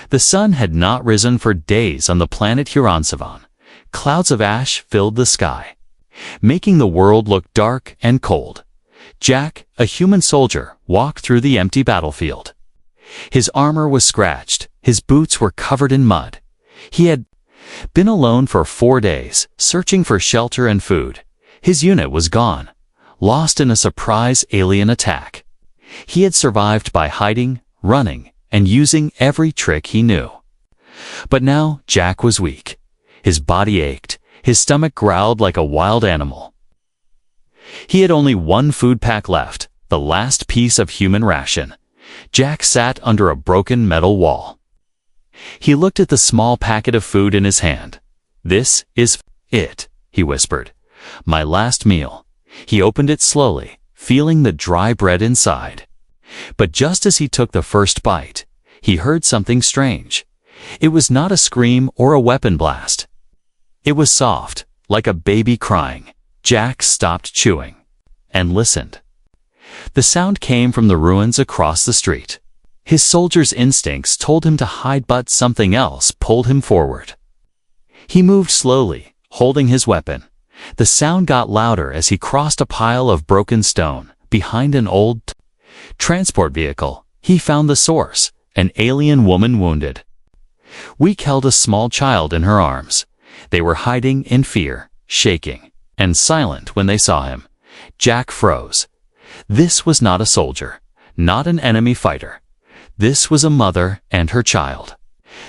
The sun had not risen for days on the planet Huronsavan. Clouds of ash filled the sky, making the world look dark and cold. Jack, a human soldier, walked through the empty battlefield. His armor was scratched, his boots were covered in mud. He had been alone for 4 days, searching for shelter and food. His unit was gone, lost in a surprise alien attack. He had survived by hiding, running, and using every trick he knew. But now Jack was weak. His body ached, his stomach growled like a wild animal. He had only one food pack left, the last piece of human ration. Jack sat under a broken metal wall. He looked at the small packet of food in his hand. "This is it," he whispered. "My last meal." He opened it slowly, feeling the dry bread inside. But just as he took the first bite, he heard something strange. It was not a scream or a weapon blast. It was soft, like a baby crying. Jack stopped chewing and listened. The sound came from the ruins across the street. His soldier's instincts told him to hide, but something else pulled him forward. He moved slowly, holding his weapon. The sound got louder as he crossed a pile of broken stone. Behind an old transport vehicle, he found the source, an alien woman wounded. Weak held a small child in her arms. They were hiding in fear, shaking, and silent when they saw him. Jack froze. This was not a soldier, not an enemy fighter. This was a mother and her child.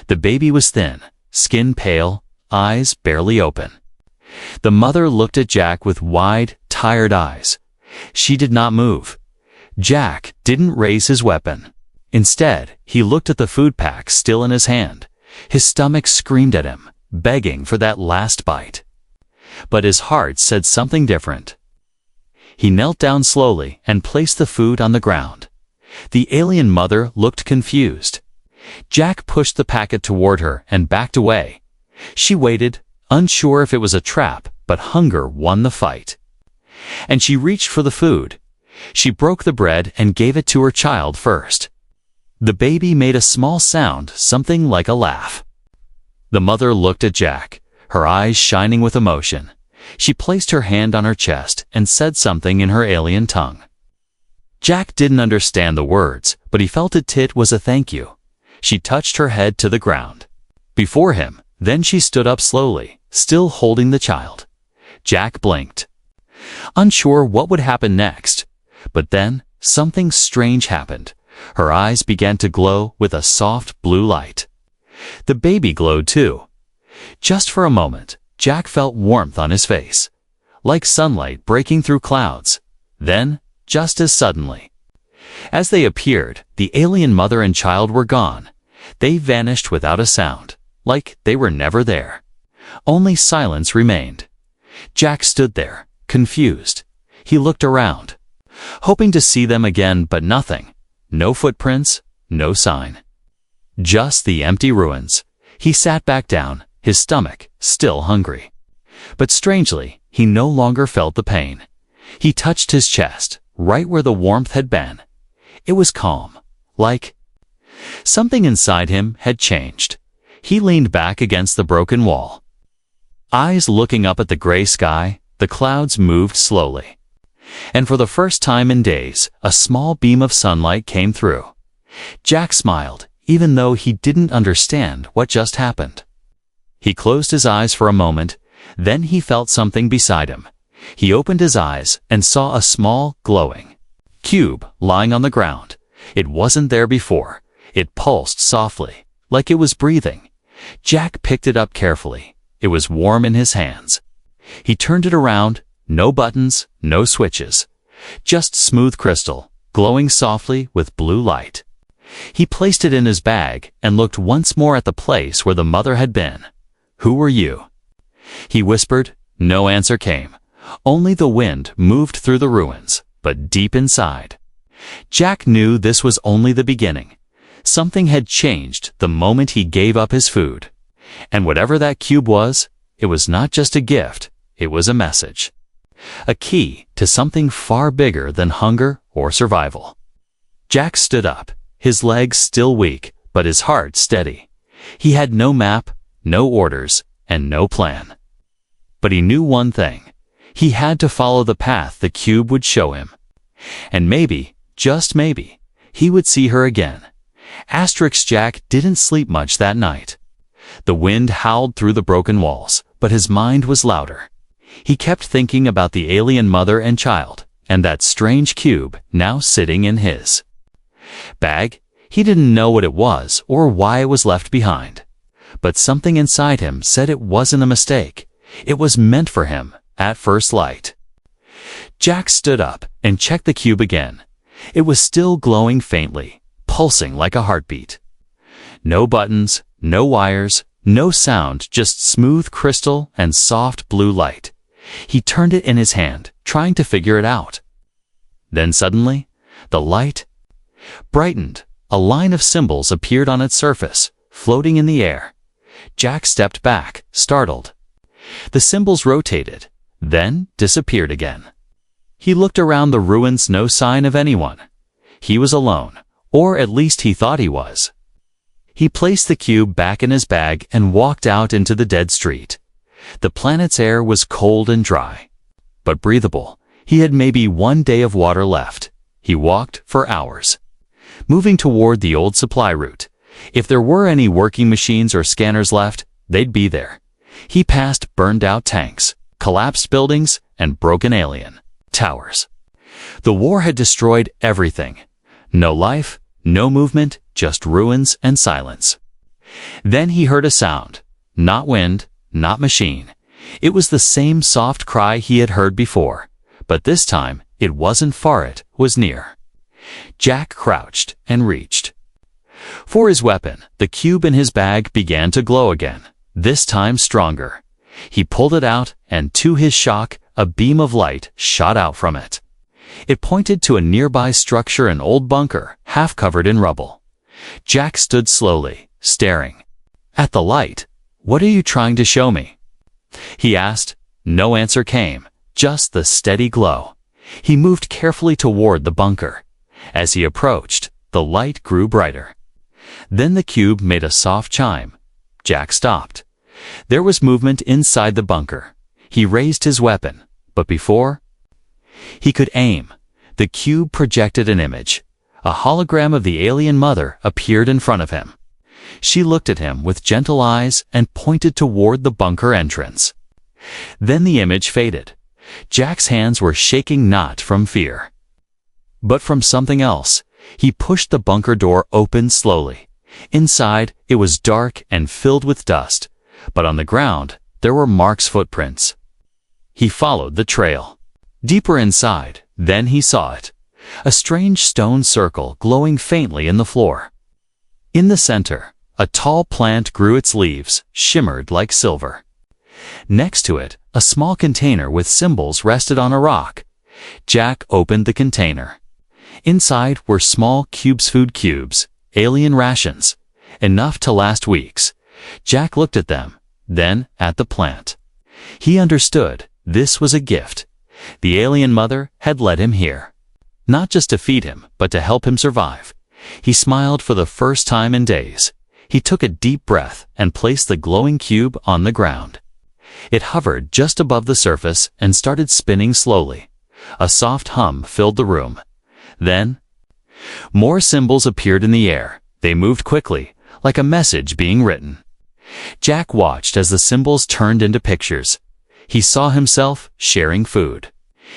The baby was thin, skin pale, eyes barely open. The mother looked at Jack with wide, tired eyes. She did not move. Jack didn't raise his weapon. Instead, he looked at the food pack still in his hand. His stomach screamed at him, begging for that last bite. But his heart said something different. He knelt down slowly and placed the food on the ground. The alien mother looked confused. Jack pushed the packet toward her and backed away. She waited, unsure if it was a trap, but hunger won the fight. And she reached for the food. She broke the bread and gave it to her child first. The baby made a small sound, something like a laugh. The mother looked at Jack, her eyes shining with emotion. She placed her hand on her chest and said something in her alien tongue. Jack didn't understand the words, but he felt it was a thank you. She touched her head to the ground. Before him, then she stood up slowly, still holding the child. Jack blinked, unsure what would happen next. But then, something strange happened. Her eyes began to glow with a soft blue light. The baby glowed too. Just for a moment, Jack felt warmth on his face, like sunlight breaking through clouds. Then, just as suddenly, as they appeared, the alien mother and child were gone. They vanished without a sound, like they were never there. Only silence remained. Jack stood there, confused. He looked around, hoping to see them again, but nothing. No footprints, no sign. Just the empty ruins. He sat back down, his stomach still hungry. But strangely, he no longer felt the pain. He touched his chest, right where the warmth had been. It was calm, like something inside him had changed. He leaned back against the broken wall, eyes looking up at the gray sky. The clouds moved slowly, and for the first time in days, a small beam of sunlight came through. Jack smiled, even though he didn't understand what just happened. He closed his eyes for a moment, then he felt something beside him. He opened his eyes and saw a small, glowing cube lying on the ground. It wasn't there before. It pulsed softly, like it was breathing. Jack picked it up carefully. It was warm in his hands. He turned it around. No buttons, no switches. Just smooth crystal, glowing softly with blue light. He placed it in his bag and looked once more at the place where the mother had been. "Who were you?" he whispered. No answer came. Only the wind moved through the ruins, but deep inside. Jack knew this was only the beginning. Something had changed the moment he gave up his food. And whatever that cube was, it was not just a gift, it was a message. A key to something far bigger than hunger or survival. Jack stood up, his legs still weak, but his heart steady. He had no map, no orders, and no plan. But he knew one thing. He had to follow the path the cube would show him. And maybe, just maybe, he would see her again. Jack didn't sleep much that night. The wind howled through the broken walls, but his mind was louder. He kept thinking about the alien mother and child, and that strange cube now sitting in his bag. He didn't know what it was or why it was left behind. But something inside him said it wasn't a mistake. It was meant for him, at first light. Jack stood up and checked the cube again. It was still glowing faintly, pulsing like a heartbeat. No buttons, no wires, no sound, just smooth crystal and soft blue light. He turned it in his hand, trying to figure it out. Then suddenly, the light brightened. A line of symbols appeared on its surface, floating in the air. Jack stepped back, startled. The symbols rotated, then disappeared again. He looked around the ruins, no sign of anyone. He was alone, or at least he thought he was. He placed the cube back in his bag and walked out into the dead street. The planet's air was cold and dry, but breathable. He had maybe one day of water left. He walked for hours, moving toward the old supply route. If there were any working machines or scanners left, they'd be there. He passed burned-out tanks, collapsed buildings, and broken alien towers. The war had destroyed everything. No life, no movement, just ruins and silence. Then he heard a sound. Not wind, not machine. It was the same soft cry he had heard before, but this time it wasn't far, it was near. Jack crouched and reached for his weapon. The cube in his bag began to glow again, this time stronger. He pulled it out, and to his shock, a beam of light shot out from it. It pointed to a nearby structure, an old bunker, half covered in rubble. Jack stood slowly, staring at the light. "What are you trying to show me?" he asked. No answer came, just the steady glow. He moved carefully toward the bunker. As he approached, the light grew brighter. Then the cube made a soft chime. Jack stopped. There was movement inside the bunker. He raised his weapon, but before he could aim, the cube projected an image. A hologram of the alien mother appeared in front of him. She looked at him with gentle eyes and pointed toward the bunker entrance. Then the image faded. Jack's hands were shaking, not from fear, but from something else. He pushed the bunker door open slowly. Inside, it was dark and filled with dust, but on the ground, there were Mark's footprints. He followed the trail deeper inside. Then he saw it. A strange stone circle glowing faintly in the floor. In the center, a tall plant grew. Its leaves shimmered like silver. Next to it, a small container with symbols rested on a rock. Jack opened the container. Inside were small cubes, food cubes, alien rations, enough to last weeks. Jack looked at them, then at the plant. He understood. This was a gift. The alien mother had led him here, not just to feed him, but to help him survive. He smiled for the first time in days. He took a deep breath and placed the glowing cube on the ground. It hovered just above the surface and started spinning slowly. A soft hum filled the room. Then, more symbols appeared in the air. They moved quickly, like a message being written. Jack watched as the symbols turned into pictures. He saw himself sharing food.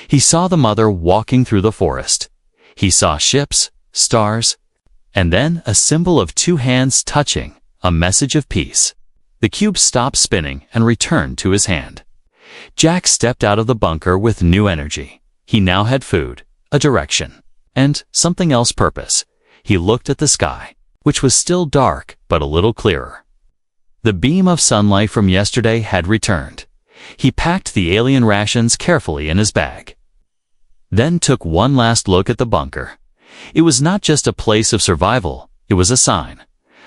He saw the mother walking through the forest. He saw ships, stars, and then a symbol of two hands touching, a message of peace. The cube stopped spinning and returned to his hand. Jack stepped out of the bunker with new energy. He now had food, a direction, and something else, purpose. He looked at the sky, which was still dark but a little clearer. The beam of sunlight from yesterday had returned. He packed the alien rations carefully in his bag, then took one last look at the bunker. It was not just a place of survival, it was a sign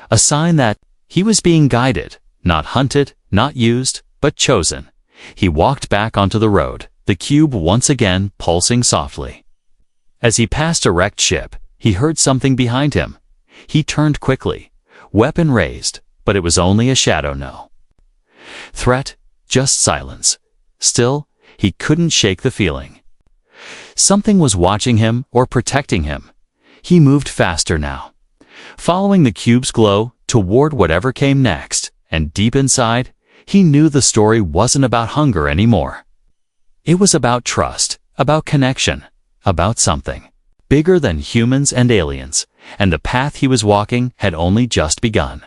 that he was being guided, not hunted, not used, but chosen. He walked back onto the road, the cube once again pulsing softly. As he passed a wrecked ship, he heard something behind him. He turned quickly. Weapon raised, but it was only a shadow no. Threat, just silence. Still, he couldn't shake the feeling. Something was watching him or protecting him. He moved faster now, following the cube's glow toward whatever came next, and deep inside, he knew the story wasn't about hunger anymore. It was about trust, about connection, about something bigger than humans and aliens, and the path he was walking had only just begun.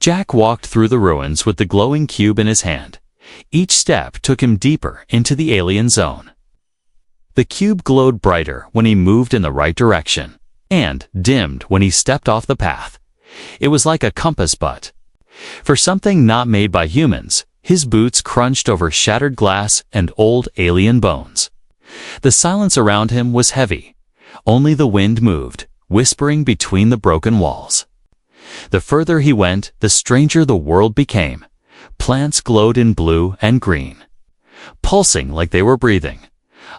Jack walked through the ruins with the glowing cube in his hand. Each step took him deeper into the alien zone. The cube glowed brighter when he moved in the right direction, and dimmed when he stepped off the path. It was like a compass butt. For something not made by humans, his boots crunched over shattered glass and old alien bones. The silence around him was heavy. Only the wind moved, whispering between the broken walls. The further he went, the stranger the world became. Plants glowed in blue and green, pulsing like they were breathing.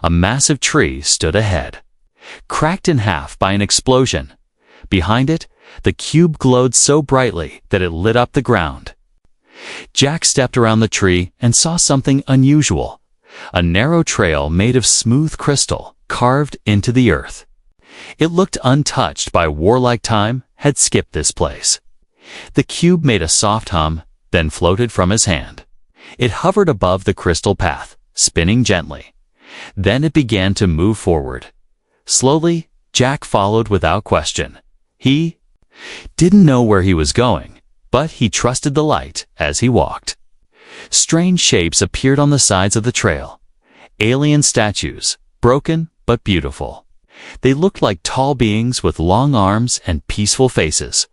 A massive tree stood ahead, cracked in half by an explosion. Behind it, the cube glowed so brightly that it lit up the ground. Jack stepped around the tree and saw something unusual. A narrow trail made of smooth crystal, carved into the earth. It looked untouched by warlike time, had skipped this place. The cube made a soft hum, then floated from his hand. It hovered above the crystal path, spinning gently. Then it began to move forward. Slowly, Jack followed without question. He didn't know where he was going, but he trusted the light as he walked. Strange shapes appeared on the sides of the trail. Alien statues, broken but beautiful. They looked like tall beings with long arms and peaceful faces.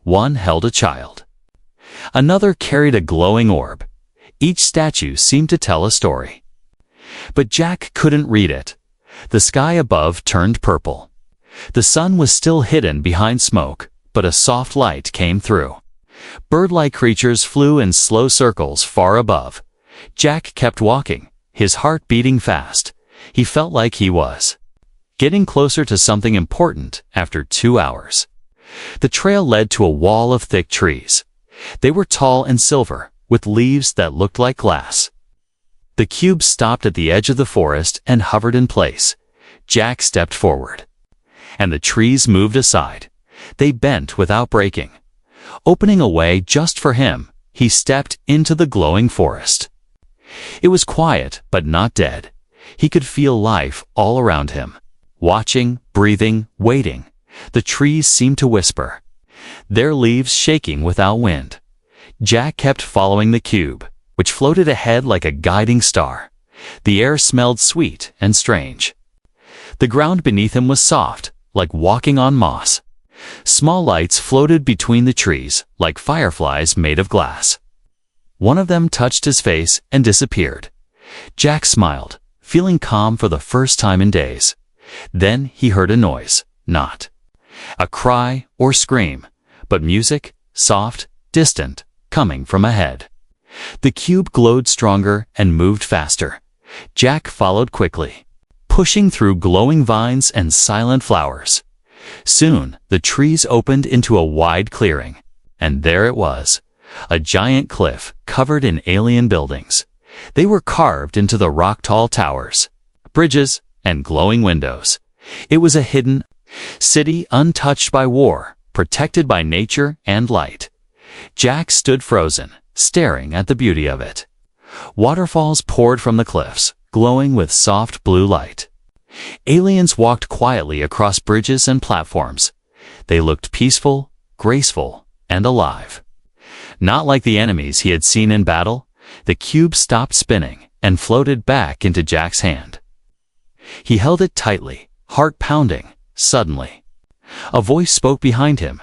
One held a child. Another carried a glowing orb. Each statue seemed to tell a story. But Jack couldn't read it. The sky above turned purple. The sun was still hidden behind smoke, but a soft light came through. Bird-like creatures flew in slow circles far above. Jack kept walking, his heart beating fast. He felt like he was getting closer to something important after 2 hours. The trail led to a wall of thick trees. They were tall and silver, with leaves that looked like glass. The cube stopped at the edge of the forest and hovered in place. Jack stepped forward, and the trees moved aside. They bent without breaking. Opening a way just for him, he stepped into the glowing forest. It was quiet, but not dead. He could feel life all around him. Watching, breathing, waiting. The trees seemed to whisper, their leaves shaking without wind. Jack kept following the cube, which floated ahead like a guiding star. The air smelled sweet and strange. The ground beneath him was soft, like walking on moss. Small lights floated between the trees, like fireflies made of glass. One of them touched his face and disappeared. Jack smiled, feeling calm for the first time in days. Then he heard a noise, not a cry or scream, but music, soft, distant, coming from ahead. The cube glowed stronger and moved faster. Jack followed quickly, pushing through glowing vines and silent flowers. Soon, the trees opened into a wide clearing, and there it was, a giant cliff covered in alien buildings. They were carved into the rock-tall towers, bridges, and glowing windows. It was a hidden city untouched by war, protected by nature and light. Jack stood frozen, staring at the beauty of it. Waterfalls poured from the cliffs, glowing with soft blue light. Aliens walked quietly across bridges and platforms. They looked peaceful, graceful, and alive. Not like the enemies he had seen in battle, the cube stopped spinning and floated back into Jack's hand. He held it tightly, heart pounding. Suddenly, a voice spoke behind him.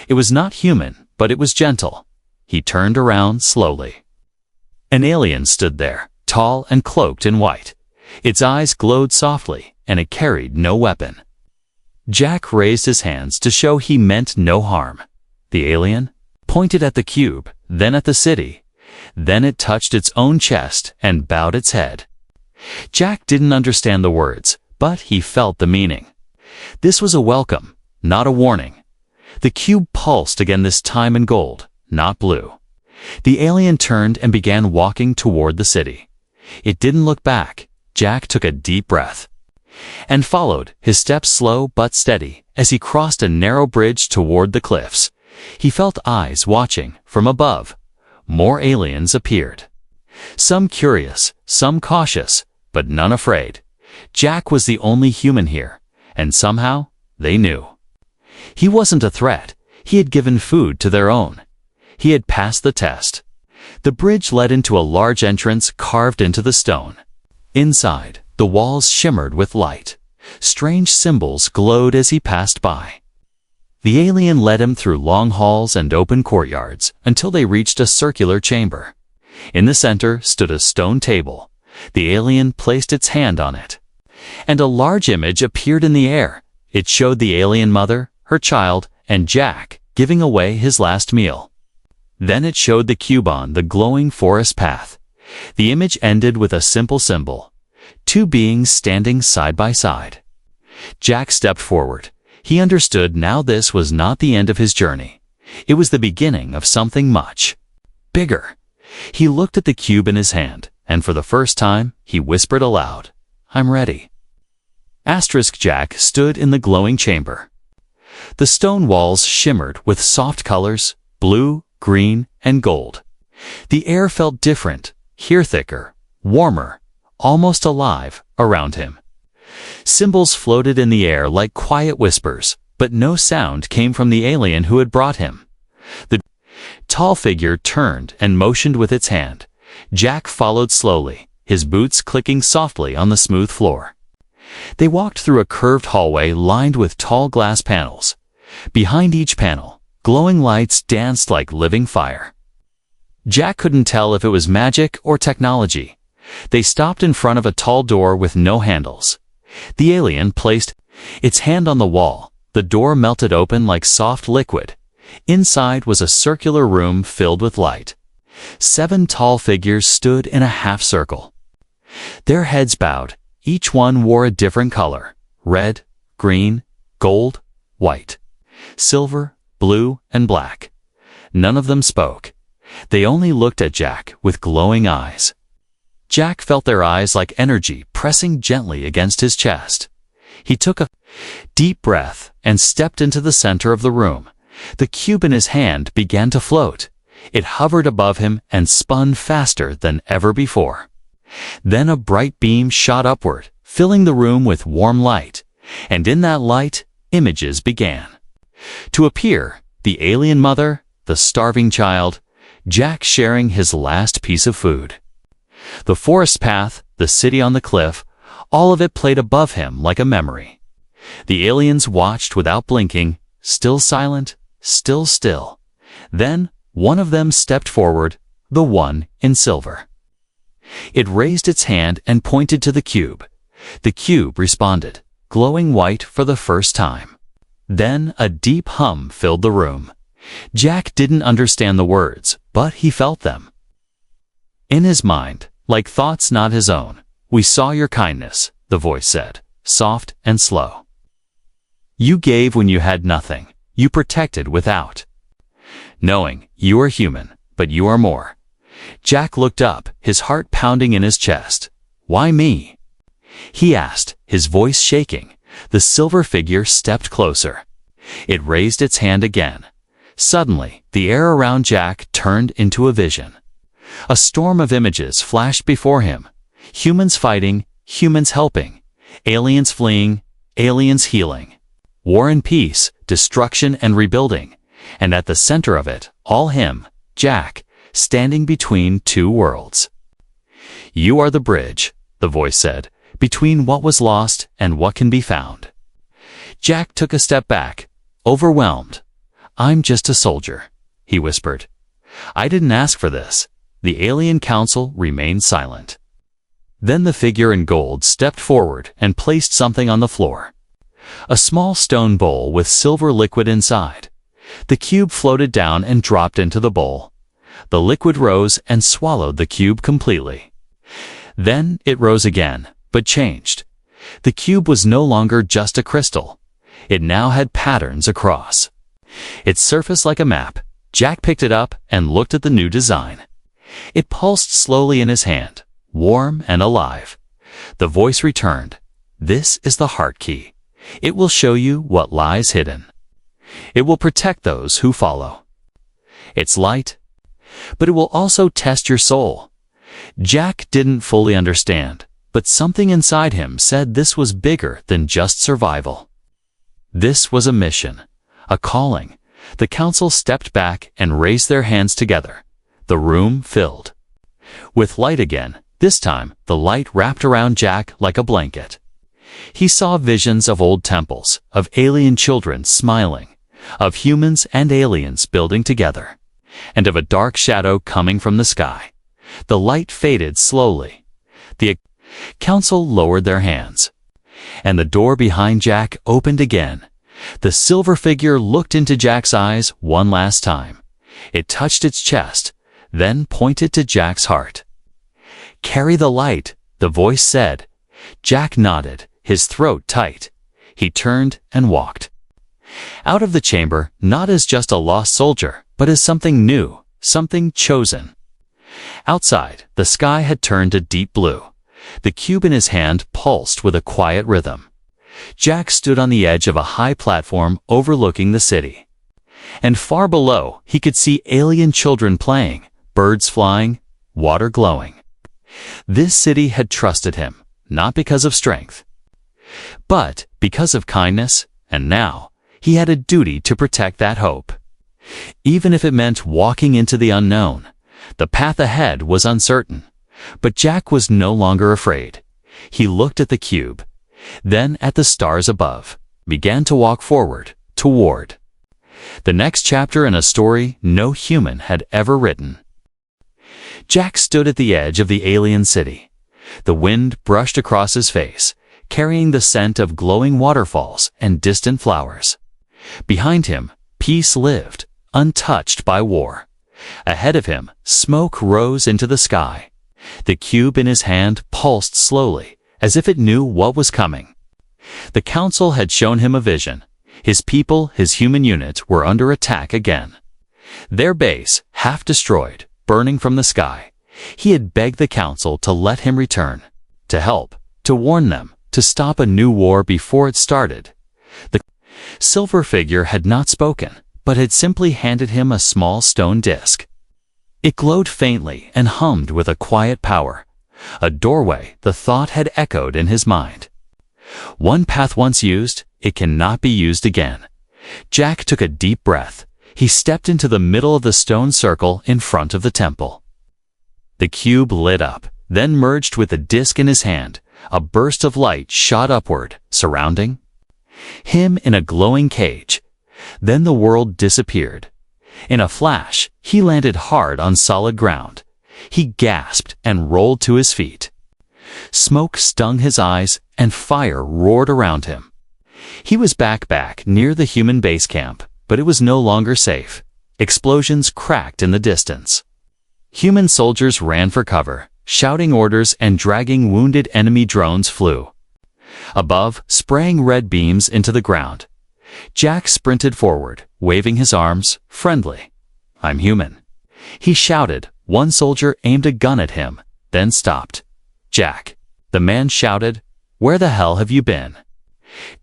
It was not human, but it was gentle. He turned around slowly. An alien stood there, tall and cloaked in white. Its eyes glowed softly, and it carried no weapon. Jack raised his hands to show he meant no harm. The alien pointed at the cube, then at the city. Then it touched its own chest and bowed its head. Jack didn't understand the words, but he felt the meaning. This was a welcome, not a warning. The cube pulsed again, this time in gold, not blue. The alien turned and began walking toward the city. It didn't look back. Jack took a deep breath and followed, his steps slow but steady, as he crossed a narrow bridge toward the cliffs. He felt eyes watching from above. More aliens appeared. Some curious, some cautious, but none afraid. Jack was the only human here, and somehow they knew. He wasn't a threat. He had given food to their own. He had passed the test. The bridge led into a large entrance carved into the stone. Inside, the walls shimmered with light. Strange symbols glowed as he passed by. The alien led him through long halls and open courtyards until they reached a circular chamber. In the center stood a stone table. The alien placed its hand on it, and a large image appeared in the air. It showed the alien mother, her child, and Jack giving away his last meal. Then it showed the cube on the glowing forest path. The image ended with a simple symbol, two beings standing side by side. Jack stepped forward. He understood now this was not the end of his journey. It was the beginning of something much bigger. He looked at the cube in his hand, and for the first time, he whispered aloud, "I'm ready." Jack stood in the glowing chamber. The stone walls shimmered with soft colors, blue, green, and gold. The air felt different, here thicker, warmer, almost alive around him. Symbols floated in the air like quiet whispers, but no sound came from the alien who had brought him. The tall figure turned and motioned with its hand. Jack followed slowly, his boots clicking softly on the smooth floor. They walked through a curved hallway lined with tall glass panels. Behind each panel, glowing lights danced like living fire. Jack couldn't tell if it was magic or technology. They stopped in front of a tall door with no handles. The alien placed its hand on the wall. The door melted open like soft liquid. Inside was a circular room filled with light. 7 tall figures stood in a half circle. Their heads bowed. Each one wore a different color: red, green, gold, white, silver, blue, and black. None of them spoke. They only looked at Jack with glowing eyes. Jack felt their eyes like energy pressing gently against his chest. He took a deep breath and stepped into the center of the room. The cube in his hand began to float. It hovered above him and spun faster than ever before. Then a bright beam shot upward, filling the room with warm light, and in that light, images began to appear: the alien mother, the starving child, Jack sharing his last piece of food. The forest path, the city on the cliff, all of it played above him like a memory. The aliens watched without blinking, still silent, still still. Then one of them stepped forward, the one in silver. It raised its hand and pointed to the cube. The cube responded, glowing white for the first time. Then a deep hum filled the room. Jack didn't understand the words, but he felt them. In his mind, like thoughts not his own, "We saw your kindness," the voice said, soft and slow. "You gave when you had nothing. You protected without knowing you are human, but you are more." Jack looked up, his heart pounding in his chest. "Why me?" he asked, his voice shaking. The silver figure stepped closer. It raised its hand again. Suddenly, the air around Jack turned into a vision. A storm of images flashed before him. Humans fighting, humans helping, aliens fleeing, aliens healing. War and peace, destruction and rebuilding. And at the center of it, all him, Jack, standing between two worlds. "You are the bridge," the voice said, "between what was lost and what can be found." Jack took a step back, overwhelmed. "I'm just a soldier," he whispered. "I didn't ask for this." The alien council remained silent. Then the figure in gold stepped forward and placed something on the floor. A small stone bowl with silver liquid inside. The cube floated down and dropped into the bowl. The liquid rose and swallowed the cube completely. Then it rose again, but changed. The cube was no longer just a crystal. It now had patterns across. It surfaced like a map. Jack picked it up and looked at the new design. It pulsed slowly in his hand, warm and alive. The voice returned. "This is the heart key. It will show you what lies hidden. It will protect those who follow. It's light, but it will also test your soul." Jack didn't fully understand, but something inside him said this was bigger than just survival. This was a mission, a calling. The council stepped back and raised their hands together. The room filled with light again. This time, the light wrapped around Jack like a blanket. He saw visions of old temples, of alien children smiling, of humans and aliens building together, and of a dark shadow coming from the sky. The light faded slowly. The council lowered their hands, and the door behind Jack opened again. The silver figure looked into Jack's eyes one last time. It touched its chest, then pointed to Jack's heart. "Carry the light," the voice said. Jack nodded, his throat tight. He turned and walked out of the chamber, not as just a lost soldier, but as something new, something chosen. Outside, the sky had turned a deep blue. The cube in his hand pulsed with a quiet rhythm. Jack stood on the edge of a high platform overlooking the city. And far below, he could see alien children playing, birds flying, water glowing. This city had trusted him, not because of strength, but because of kindness, and now he had a duty to protect that hope. Even if it meant walking into the unknown, the path ahead was uncertain. But Jack was no longer afraid. He looked at the cube, then at the stars above, began to walk forward, toward the next chapter in a story no human had ever written. Jack stood at the edge of the alien city. The wind brushed across his face, carrying the scent of glowing waterfalls and distant flowers. Behind him, peace lived, untouched by war. Ahead of him, smoke rose into the sky. The cube in his hand pulsed slowly, as if it knew what was coming. The council had shown him a vision. His people, his human unit, were under attack again. Their base, half destroyed, burning from the sky. He had begged the council to let him return, to help, to warn them, to stop a new war before it started. The silver figure had not spoken, but had simply handed him a small stone disc. It glowed faintly and hummed with a quiet power. A doorway, the thought had echoed in his mind. One path once used, it cannot be used again. Jack took a deep breath. He stepped into the middle of the stone circle in front of the temple. The cube lit up, then merged with the disc in his hand. A burst of light shot upward, surrounding him in a glowing cage. Then the world disappeared. In a flash, he landed hard on solid ground. He gasped and rolled to his feet. Smoke stung his eyes, and fire roared around him. He was back near the human base camp, but it was no longer safe. Explosions cracked in the distance. Human soldiers ran for cover, shouting orders and dragging wounded enemy drones flew above, spraying red beams into the ground. Jack sprinted forward, waving his arms, friendly. "I'm human," he shouted. One soldier aimed a gun at him, then stopped. "Jack," the man shouted, "where the hell have you been?"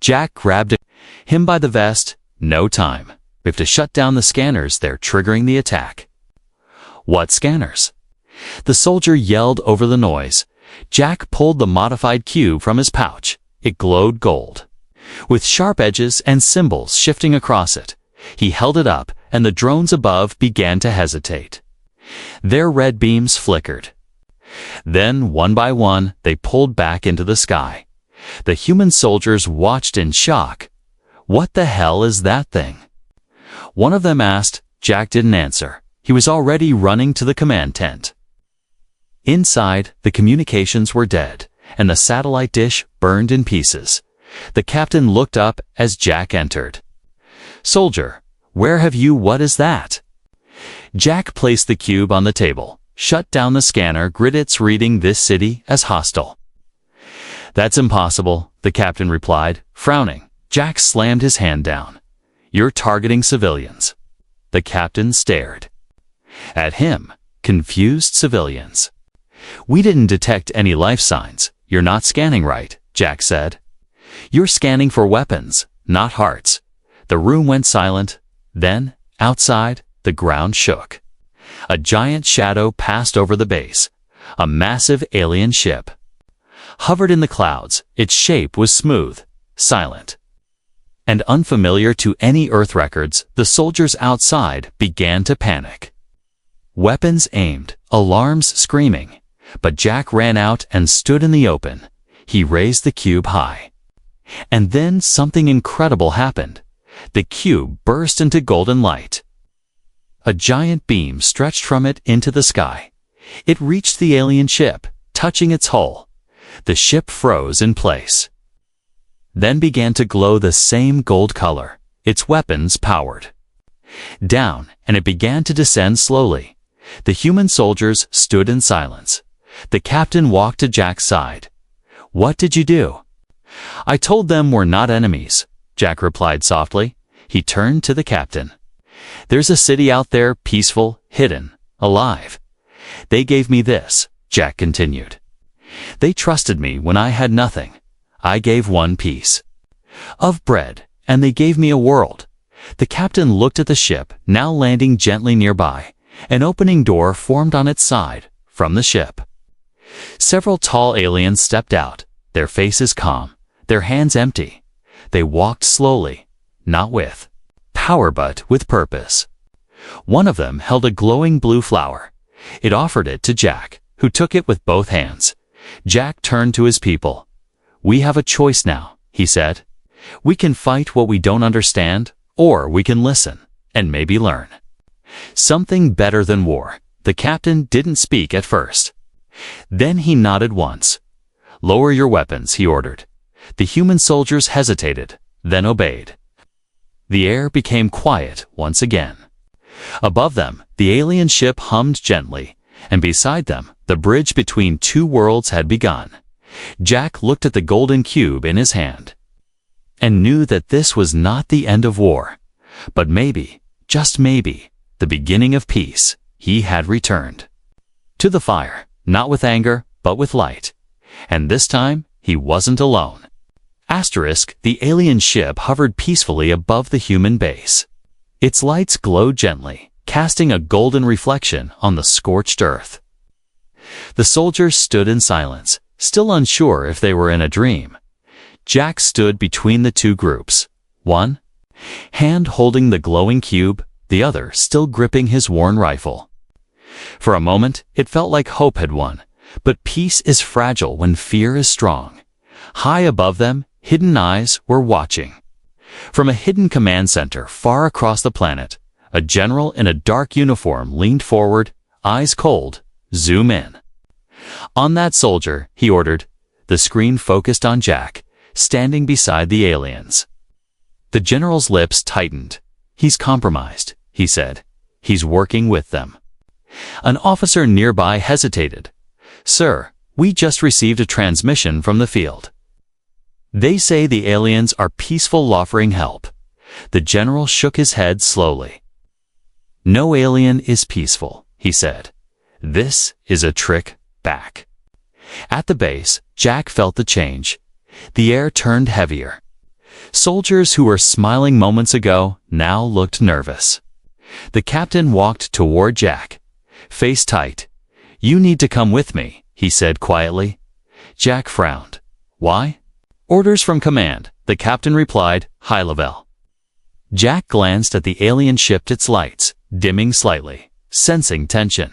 Jack grabbed him by the vest. "No time. We have to shut down the scanners. They're triggering the attack." "What scanners?" The soldier yelled over the noise. Jack pulled the modified cube from his pouch. It glowed gold, with sharp edges and symbols shifting across it. He held it up, and the drones above began to hesitate. Their red beams flickered. Then, one by one, they pulled back into the sky. The human soldiers watched in shock. "What the hell is that thing?" One of them asked. Jack didn't answer. He was already running to the command tent. Inside, the communications were dead, and the satellite dish burned in pieces. The captain looked up as Jack entered. "Soldier, where have you? What is that?" Jack placed the cube on the table, shut down the scanner. "Griddit's reading this city as hostile." "That's impossible," the captain replied, frowning. Jack slammed his hand down. "You're targeting civilians." The captain stared. At him, confused civilians. "We didn't detect any life signs. You're not scanning right," Jack said. "You're scanning for weapons, not hearts." The room went silent. Then, outside, the ground shook. A giant shadow passed over the base. A massive alien ship hovered in the clouds. Its shape was smooth, silent, and unfamiliar to any Earth records. The soldiers outside began to panic. Weapons aimed, alarms screaming. But Jack ran out and stood in the open. He raised the cube high. And then something incredible happened. The cube burst into golden light. A giant beam stretched from it into the sky. It reached the alien ship, touching its hull. The ship froze in place, then began to glow the same gold color. Its weapons powered down, and it began to descend slowly. The human soldiers stood in silence. The captain walked to Jack's side. "What did you do?" "I told them we're not enemies," Jack replied softly. He turned to the captain. "There's a city out there, peaceful, hidden, alive. They gave me this," Jack continued. "They trusted me when I had nothing. I gave one piece of bread, and they gave me a world." The captain looked at the ship, now landing gently nearby. An opening door formed on its side, from the ship. Several tall aliens stepped out, their faces calm, their hands empty. They walked slowly, not with power but with purpose. One of them held a glowing blue flower. It offered it to Jack, who took it with both hands. Jack turned to his people. "We have a choice now," he said. "We can fight what we don't understand, or we can listen, and maybe learn something better than war." The captain didn't speak at first. Then he nodded once. "Lower your weapons," he ordered. The human soldiers hesitated, then obeyed. The air became quiet once again. Above them, the alien ship hummed gently, and beside them, the bridge between two worlds had begun. Jack looked at the golden cube in his hand, and knew that this was not the end of war, but maybe, just maybe, the beginning of peace. He had returned to the fire, not with anger, but with light. And this time, he wasn't alone. The alien ship hovered peacefully above the human base. Its lights glowed gently, casting a golden reflection on the scorched earth. The soldiers stood in silence, still unsure if they were in a dream. Jack stood between the two groups, one hand holding the glowing cube, the other still gripping his worn rifle. For a moment, it felt like hope had won, but peace is fragile when fear is strong. High above them, hidden eyes were watching. From a hidden command center far across the planet, a general in a dark uniform leaned forward, eyes cold. "Zoom in on that soldier," he ordered. The screen focused on Jack, standing beside the aliens. The general's lips tightened. "He's compromised," he said. "He's working with them." An officer nearby hesitated. "Sir, we just received a transmission from the field. They say the aliens are peaceful, offering help." The general shook his head slowly. "No alien is peaceful," he said. "This is a trick back." At the base, Jack felt the change. The air turned heavier. Soldiers who were smiling moments ago now looked nervous. The captain walked toward Jack, face tight. "You need to come with me," he said quietly. Jack frowned. "Why?" "Orders from command," the captain replied, high level. Jack glanced at the alien ship, its lights dimming slightly, sensing tension.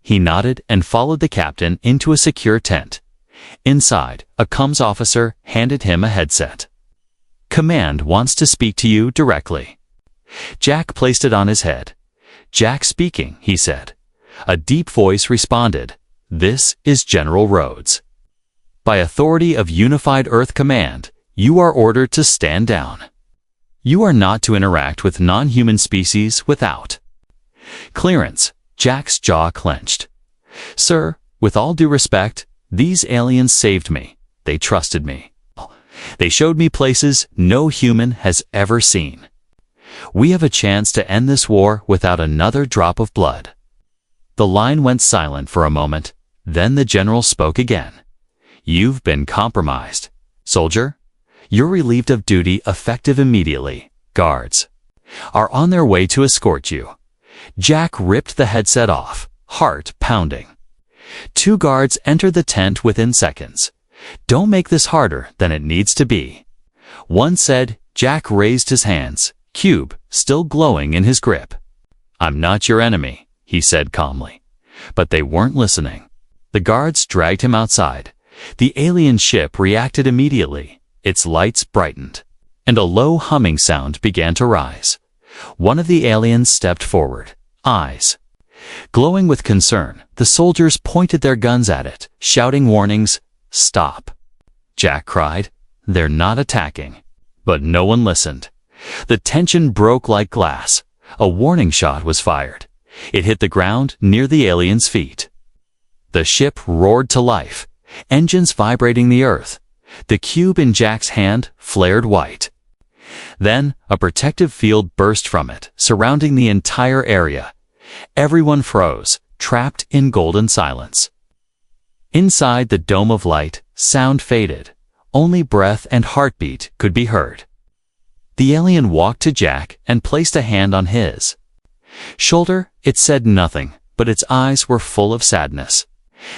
He nodded and followed the captain into a secure tent. Inside, a comms officer handed him a headset. "Command wants to speak to you directly." Jack placed it on his head. "Jack speaking," he said. A deep voice responded. "This is General Rhodes. By authority of Unified Earth Command, you are ordered to stand down. You are not to interact with non-human species without clearance." Jack's jaw clenched. "Sir, with all due respect, these aliens saved me. They trusted me. They showed me places no human has ever seen." We have a chance to end this war without another drop of blood." The line went silent for a moment. Then the general spoke again. "You've been compromised. Soldier, you're relieved of duty effective immediately. Guards are on their way to escort you." Jack ripped the headset off, heart pounding. 2 guards entered the tent within seconds. "Don't make this harder than it needs to be," one said. Jack raised his hands, cube still glowing in his grip. "I'm not your enemy," he said calmly. But they weren't listening. The guards dragged him outside. The alien ship reacted immediately. Its lights brightened, and a low humming sound began to rise. One of the aliens stepped forward, eyes glowing with concern. The soldiers pointed their guns at it, shouting warnings. "Stop," Jack cried. "They're not attacking." But no one listened. The tension broke like glass. A warning shot was fired. It hit the ground near the alien's feet. The ship roared to life, engines vibrating the earth. The cube in Jack's hand flared white. Then a protective field burst from it, surrounding the entire area. Everyone froze, trapped in golden silence. Inside the dome of light, sound faded. Only breath and heartbeat could be heard. The alien walked to Jack and placed a hand on his shoulder. It said nothing, but its eyes were full of sadness.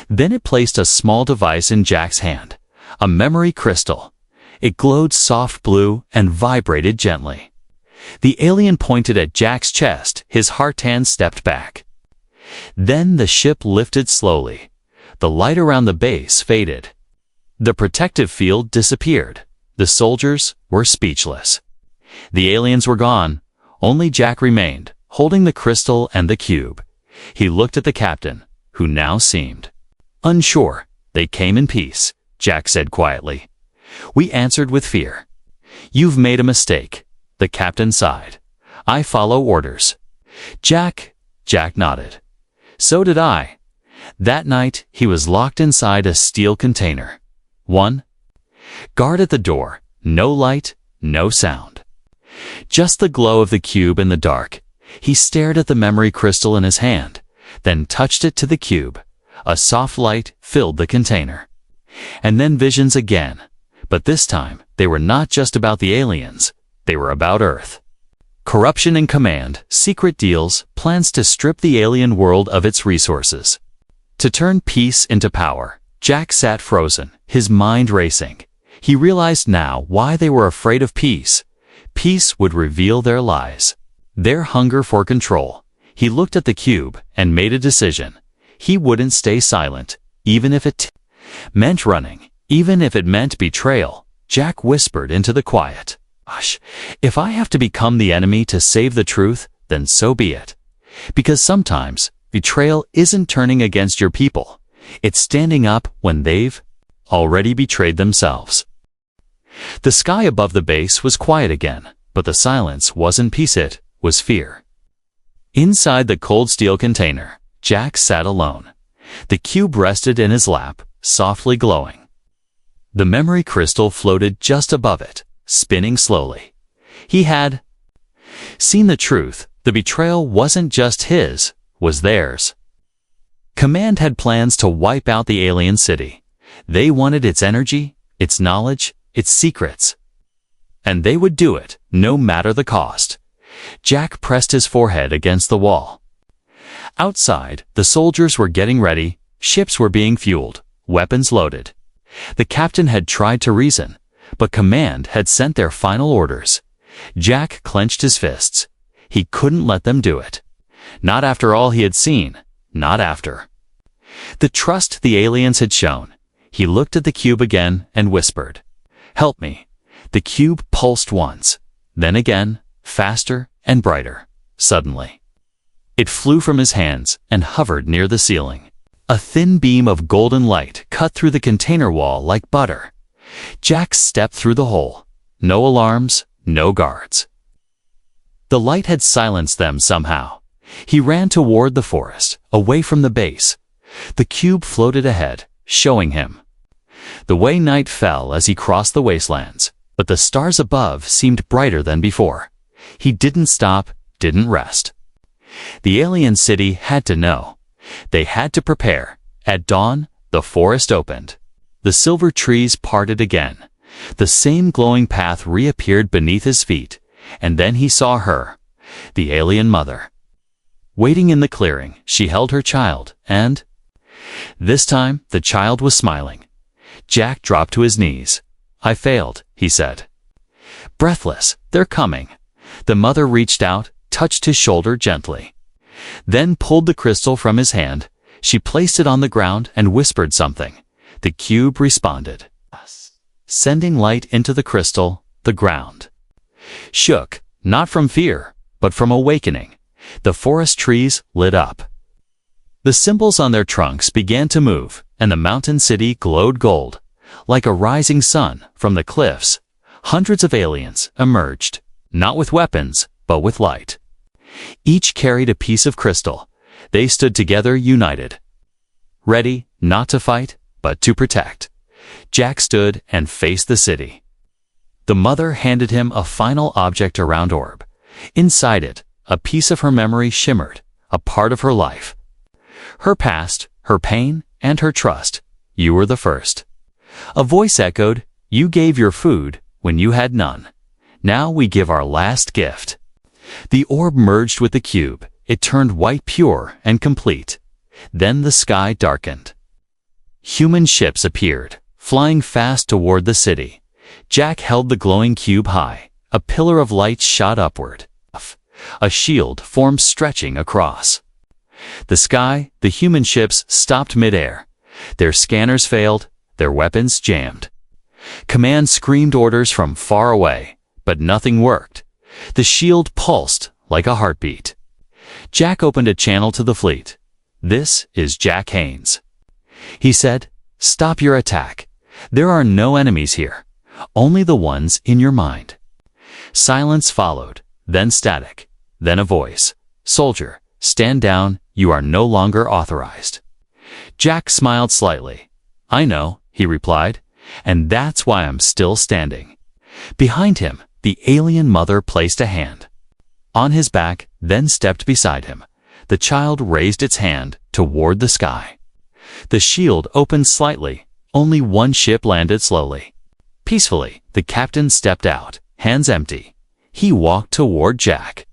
Then it placed a small device in Jack's hand, a memory crystal. It glowed soft blue and vibrated gently. The alien pointed at Jack's chest. His heart hand stepped back. Then the ship lifted slowly. The light around the base faded. The protective field disappeared. The soldiers were speechless. The aliens were gone. Only Jack remained, holding the crystal and the cube. He looked at the captain, who now seemed unsure. "They came in peace," Jack said quietly. "We answered with fear." "You've made a mistake," the captain sighed. "I follow orders." Jack nodded. "So did I." That night, he was locked inside a steel container. One guard at the door. No light, no sound. Just the glow of the cube in the dark. He stared at the memory crystal in his hand, then touched it to the cube. A soft light filled the container. And then visions again. But this time, they were not just about the aliens. They were about Earth. Corruption in command, secret deals, plans to strip the alien world of its resources. To turn peace into power. Jack sat frozen, his mind racing. He realized now why they were afraid of peace. Peace would reveal their lies, their hunger for control. He looked at the cube and made a decision. He wouldn't stay silent, even if it meant running, even if it meant betrayal. Jack whispered into the quiet. "Hush, if I have to become the enemy to save the truth, then so be it. Because sometimes, betrayal isn't turning against your people. It's standing up when they've already betrayed themselves." The sky above the base was quiet again, but the silence wasn't peace, it was fear. Inside the cold steel container, Jack sat alone. The cube rested in his lap, softly glowing. The memory crystal floated just above it, spinning slowly. He had seen the truth. The betrayal wasn't just his, was theirs. Command had plans to wipe out the alien city. They wanted its energy, its knowledge, its secrets. And they would do it, no matter the cost. Jack pressed his forehead against the wall. Outside, the soldiers were getting ready. Ships were being fueled, weapons loaded. The captain had tried to reason, but command had sent their final orders. Jack clenched his fists. He couldn't let them do it. Not after all he had seen. Not after the trust the aliens had shown. He looked at the cube again and whispered, "Help me." The cube pulsed once, then again, faster and brighter. Suddenly, it flew from his hands and hovered near the ceiling. A thin beam of golden light cut through the container wall like butter. Jack stepped through the hole. No alarms, no guards. The light had silenced them somehow. He ran toward the forest, away from the base. The cube floated ahead, showing him the way. Night fell as he crossed the wastelands, but the stars above seemed brighter than before. He didn't stop, didn't rest. The alien city had to know. They had to prepare. At dawn, the forest opened. The silver trees parted again. The same glowing path reappeared beneath his feet, and then he saw her, the alien mother. Waiting in the clearing, she held her child, and this time the child was smiling. Jack dropped to his knees. "I failed," he said. Breathless, "They're coming." The mother reached out, touched his shoulder gently, then pulled the crystal from his hand. She placed it on the ground and whispered something. The cube responded, sending light into the crystal. The ground shook, not from fear, but from awakening. The forest trees lit up. The symbols on their trunks began to move, and the mountain city glowed gold. Like a rising sun from the cliffs, hundreds of aliens emerged, not with weapons, but with light. Each carried a piece of crystal. They stood together, united, ready not to fight, but to protect. Jack stood and faced the city. The mother handed him a final object, a round orb. Inside it, a piece of her memory shimmered, a part of her life. Her past, her pain, and her trust. "You were the first." A voice echoed, "You gave your food when you had none. Now we give our last gift." The orb merged with the cube. It turned white, pure and complete. Then the sky darkened. Human ships appeared, flying fast toward the city. Jack held the glowing cube high. A pillar of light shot upward. A shield formed, stretching across the sky. The human ships stopped midair. Their scanners failed, their weapons jammed. Command screamed orders from far away, but nothing worked. The shield pulsed like a heartbeat. Jack opened a channel to the fleet. "This is Jack Haynes," he said. "Stop your attack. There are no enemies here, only the ones in your mind." Silence followed, then static, then a voice. "Soldier, stand down. You are no longer authorized." Jack smiled slightly. "I know," he replied, "and that's why I'm still standing." Behind him, the alien mother placed a hand on his back, then stepped beside him. The child raised its hand toward the sky. The shield opened slightly. Only one ship landed slowly. Peacefully, the captain stepped out, hands empty. He walked toward Jack.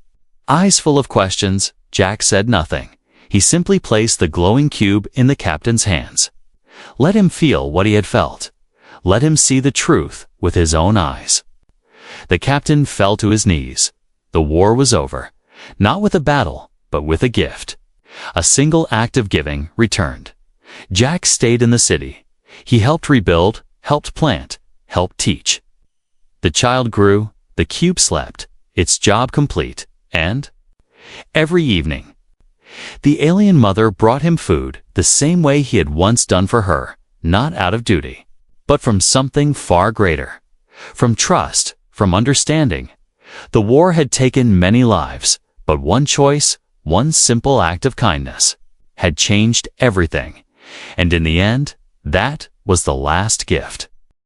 Eyes full of questions, Jack said nothing. He simply placed the glowing cube in the captain's hands. Let him feel what he had felt. Let him see the truth with his own eyes. The captain fell to his knees. The war was over, not with a battle, but with a gift. A single act of giving returned. Jack stayed in the city. He helped rebuild, helped plant, helped teach. The child grew, the cube slept, its job complete, and every evening, the alien mother brought him food the same way he had once done for her, not out of duty, but from something far greater. From trust, from understanding. The war had taken many lives, but one choice, one simple act of kindness, had changed everything. And in the end, that was the last gift.